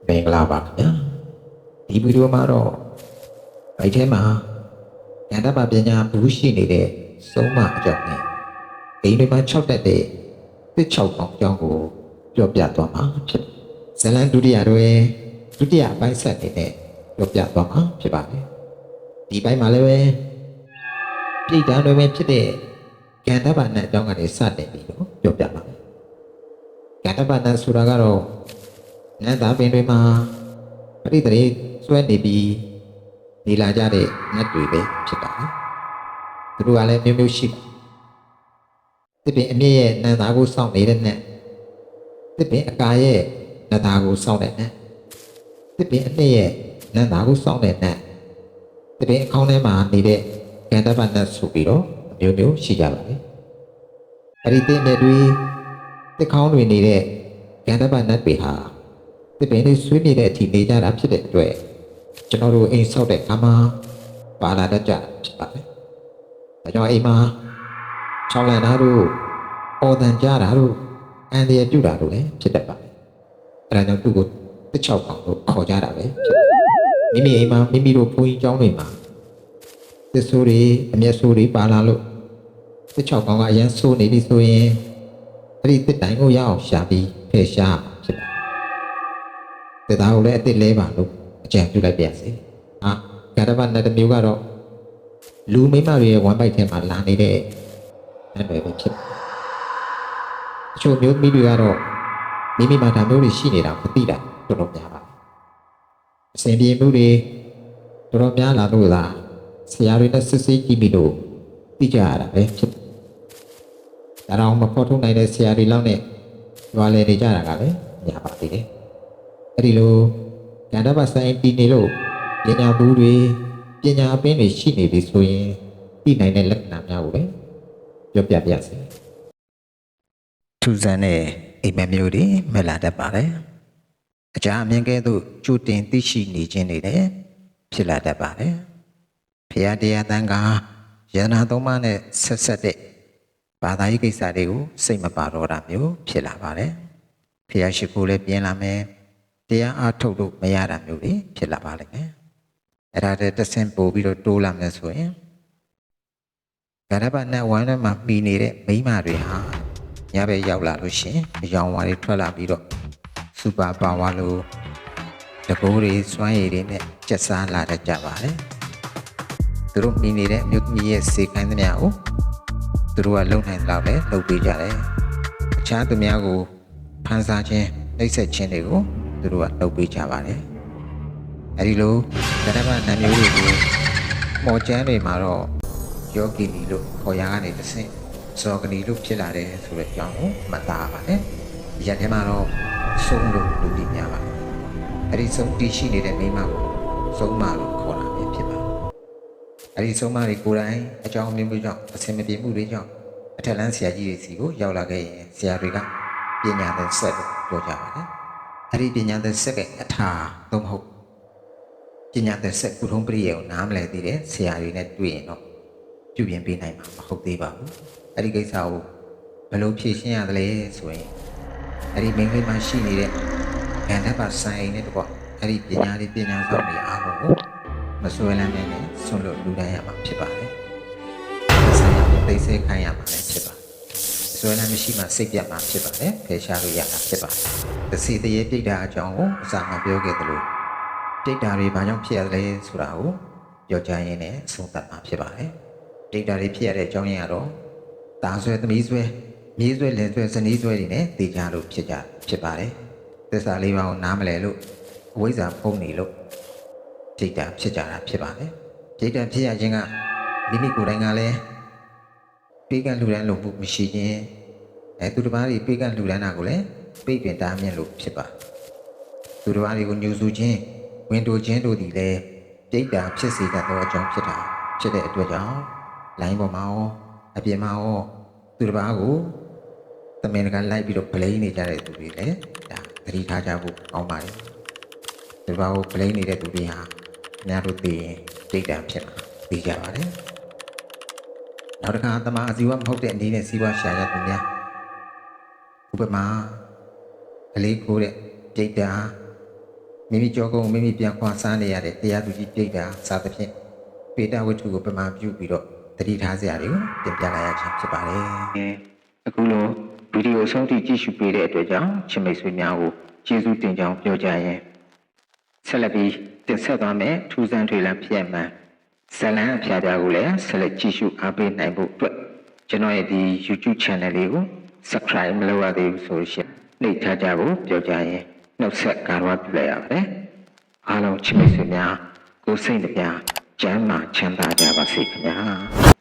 မင်္ဂလာပါခင်ဗျာဒီဗီဒီယိုမှာတော့အဲ့ထဲမှာဉာဏ်တပပညာဘူးရှိနေတဲ့စုံမအကြောင်းနဲ့အိမ်တွေမှာ6တက်တဲ့တစ်6ပေါင်းအကြောင်းကိုပြောပြသွားမှာဖြစ်ဇလန်ဒုတိယတွင်ဒုတိယပိုင်းဆက်နေတဲ့ပြောပြသွားမှာဖြစ်ပါတယ်ဒီပိုင်းမှာလည်းပဲပြည်တန်းတွေပဲဖြစ်တဲ့ဉာဏ်တပနဲ့အကြောင်းကနေစတင်ပြီးတော့ပြောပြပါမယ်ဉာဏ်တပနဲ့ဆိုတာကတော့နတ်သားပင်တွေမှာပရိသေဆွဲနေပြီးနေလာကြတဲ့နတ်တွေပဲဖြစ်ပါတယ်သူတို့ကလည်းမျိုးမျိုးရှိတယ်တစ်ပင်အမြင့်ရဲ့နတ်သားကိုစောင့်နေတဲ့နတ်တစ်ပင်အကာရဲ့နတ်သားကိုစောင့်တဲ့နတ်တစ်ပင်အနှစ်ရဲ့နတ်သားကိုစောင့်တဲ့နတ်တစ်ပင်အခေါင်းထဲမှာနေတဲ့ကန္တပနတ်ဆိုပြီးတော့မျိုးမျိုးရှိကြပါတယ်အဲ့ဒီတဲ့နဲ့တွေတစ်ခေါင်းတွေနေတဲ့ကန္တပနတ်တွေဟာတစ်ပင်လေးဆွေးနေတဲ့အထိနေကြတာဖြစ်တဲ့အတွက်ကျွန်တော်တို့အိမ်ဆောက်တဲ့အခါမှာပါလာတတ်ကြဖြစ်ပါတယ်။ဒါကြောင့်အိမ်မှာချောင်းလန်တာတို့အော်တန်ကြတာတို့အန်ဒီရပြုတာတို့လည်းဖြစ်တတ်ပါတယ်။အဲဒါကြောင့်သူ့ကိုတစ်ချောက်ကောင်လို့ခေါ်ကြတာပဲဖြစ်။မိမိအိမ်မှာမိမိတို့ဘုန်းကြီးကျောင်းတွေမှာတစ်ဆိုးတွေအမျက်ဆိုးတွေပါလာလို့တစ်ချောက်ကောင်ကအရန်ဆိုးနေပြီဆိုရင်အဲ့ဒီတစ်တိုင်ကိုရအောင်ရှာပြီးဖယ်ရှားဖြစ်ပါတယ်။ဒါကိုလည်းအစ်စ်လဲပါလို့အကြံပြုလိုက်ပြစီဟာဂရဘနတ်တမျိုးကတော့လူမိမတွေရဲ့ဝမ်ပိုက်ထဲမှာလာနေတဲ့အဲ့တွေပဲဖြစ်အချို့မျိုးမိတွေကတော့မိမိမှာဒါမျိုးတွေရှိနေတာမသိတာတော်တော်များပါတယ်အစဉ်ပြေမှုတွေတော်တော်များလာလို့လားဆရာတွေနဲ့စစ်စစ်ကြည့်ပြီးတော့သိကြရတာပဲဖြစ်ဒါတော့မဖော်ထုတ်နိုင်တဲ့ဆရာတွေလောက်နဲ့ရွာလေနေကြတာကလည်းများပါသေးတယ်အဲ့ဒီလိုဉာဏ်တပဆိုင်တည်နေလို့ပညာဘူးတွေပညာအပင်းတွေရှိနေပြီဆိုရင်သိနိုင်တဲ့လက္ခဏာများကိုလည်းပြောပြပြစေထူးဆန်းတဲ့အိမ်မက်မျိုးတွေမလာတတ်ပါလေအကြအမြင်ကဲ့သို့ကြိုတင်သိရှိနေခြင်းတွေလည်းဖြစ်လာတတ်ပါလေဖရာတရားတန်ခါယန္နာသုံးပါးနဲ့ဆက်ဆက်တဲ့ဘာသာရေးကိစ္စတွေကိုစိတ်မပါတော့တာမျိုးဖြစ်လာပါတယ်ဖရာရှိခိုးလည်းပြင်းလာမယ်တရားအားထုတ်လို့မရတာမျိုးတွေဖြစ်လာပါလိမ့်မယ်အဲ့ဒါတည်းတစ်ဆင့်ပို့ပြီးတော့တိုးလာမယ်ဆိုရင်ဂရဘနတ်ဝမ်းထဲမှာမှီနေတဲ့မိန်းမတွေဟာညဘက်ရောက်လာလို့ရှင်အယောင်ဝါတွေထွက်လာပြီးတော့စူပါပါဝါလို့တကိုးတွေစွမ်းရည်တွေနဲ့ကျက်စားလာတတ်ကြပါတယ်သူတို့မှီနေတဲ့အမျိုးသမီးရဲ့စေခိုင်းသမျှကိုသူတို့ကလုံနိုင်တော့လဲလုပ်ပေးကြတယ်အခြားသူများကိုဖန်ဆာခြင်းနှိပ်စက်ခြင်းတွေကိုသူတို့ကလုပ်ပေးကြပါတယ်အဲဒီလိုကတ္တဗနတ်မျိုးတွေကိုမော်ကျန်းတွေမှာတော့ယောဂီနီလို့ခေါ်ရကနေတစ်ဆင့်ဇောဂနီလို့ဖြစ်လာတယ်ဆိုတဲ့အကြောင်းကိုမှတ်သားပါတယ်ရက်ထဲမှာတော့ဆုံးလို့လူတွေများပါတယ်အဲဒီဆုံးတည်ရှိနေတဲ့မိမကိုဆုံးမလို့ခေါ်တာပဲဖြစ်ပါတယ်အဲဒီဆုံးမတွေကိုယ်တိုင်အကြောင်းမျိုးမျိုးကြောင့်အဆင်မပြေမှုတွေကြောင့်အထက်လန်းဆရာကြီးတွေစီကိုရောက်လာခဲ့ရင်ဆရာတွေကပညာသင်ဆက်လို့ပြောကြပါတယ်အဲ့ဒီပညာသက်ဆက်ကအထာသို့မဟုတ်ပညာသက်ဆက်ကုထုံးပရိယေကိုနားမလည်သေးတဲ့ဆရာတွေနဲ့တွေ့ရင်တော့ပြုပြင်ပေးနိုင်မှာမဟုတ်သေးပါဘူးအဲ့ဒီကိစ္စကိုဘယ်လိုဖြေရှင်းရသလဲဆိုရင်အဲ့ဒီမိန်းကလေးမှရှိနေတဲ့ဂန္ဓပဆိုင်အိမ်နဲ့တကွအဲ့ဒီပညာလေးပညာဆောင်တွေအားလုံးကိုမဆွဲလန်းနေနဲ့ဆွန့်လွတ်လူတိုင်းရမှာဖြစ်ပါတယ်ဆိုင်ရာကိုသိစေခိုင်းရမှာလည်းဖြစ်ပါတယ်ဆွဲလန်းမရှိမှစိတ်ပြတ်မှာဖြစ်ပါတယ်ဖယ်ရှားလို့ရတာဖြစ်ပါတယ်တစီတရေပြိတ္တာအကြောင်းကိုအစာမပြောခဲ့သလိုပြိတ္တာတွေဘာကြောင့်ဖြစ်ရလဲဆိုတာကိုပြောကြရင်းနဲ့ဆုံးသတ်မှာဖြစ်ပါတယ်ပြိတ္တာတွေဖြစ်ရတဲ့အကြောင်းရင်းကတော့တာဆွဲသမီးဆွဲမြေးဆွဲလင်ဆွဲဇနီးဆွဲတွေနဲ့တည်ကြလို့ဖြစ်ပါတယ်သစ္စာလေးပါးကိုနားမလည်လို့အဝိဇ္ဇာဖုံးနေလို့ပြိတ္တာဖြစ်ကြတာဖြစ်ပါတယ်ပြိတ္တာဖြစ်ရခြင်းကမိမိကိုယ်တိုင်ကလည်းပေးကလူတန်းလို့မရှိခြင်းသူတစ်ပါးတွေပေးကလူတန်းတာကိုလည်းပိတ်ပင်တားမြင့်လို့ဖြစ်ပါသူတစ်ပါးတွေကိုညှို့ဆူခြင်းဝင်တိုခြင်းတို့သည်လည်းပြိတ္တာဖြစ်စေတတ်သောအကြောင်းဖြစ်တဲ့အတွက်ကြောင့်လိုင်းပေါ်မှာရောအပြင်မှာရောသူတစ်ပါးကိုသမင်ကလိုက်ပြီးတော့ဗလိန်နေကြတဲ့သူတွေလည်းဒါသတိထားကြဖို့ကောင်းပါတယ်သူတစ်ပါးကိုဗလိန်နေတဲ့သူတွေဟာများတို့သိရင်ပြိတ္တာဖြစ်မှာသိကြပါတယ်နောက်တစ်ခါတမန်အစီဝမဟုတ်တဲ့အနေနဲ့စီးပွားရှာရသူများဥပမာကလေးကိုတဲ့ပြိတ္တာ မိမိကြောကုန်းမိမိပြန်ခွာစားနေရတဲ့တရားသူကြီးပြိတ္တာစသဖြင့်ပေတဝတ္ထုကိုပမာပြုပြီးတော့တတိထားစရာတွေကိုတင်ပြလိုက်ရခြင်းဖြစ်ပါတယ်။အခုလိုဗီဒီယိုဆုံးထိကြည့်ရှုပေးတဲ့အတွက်ကြောင့်ချစ်မိတ်ဆွေများကိုကျေးဇူးတင်ကြောင်းပြောကြရင်ဆက်လက်ပြီးတင်ဆက်သွားမယ်ထူးဆန်းထွေလန်းဖြစ်မှန်ဇလန်အဖျားပြားကိုလည်းဆက်လက်ကြည့်ရှုအားပေးနိုင်ဖို့အတွက်ကျွန်တော်ရဲ့ဒီ YouTube channel လေးကို subscribe မလုပ်ရသေးဘူးဆိုရှင်နှိပ်ထားကြဖို့ပြောကြရင်နှုတ်ဆက်ကာရပြုလိုက်ရပါတယ်အားလုံးချစ်မိတ်ဆွေများကိုယ်စိတ်နှပြချမ်းသာချမ်းသာကြပါစေခင်ဗျာ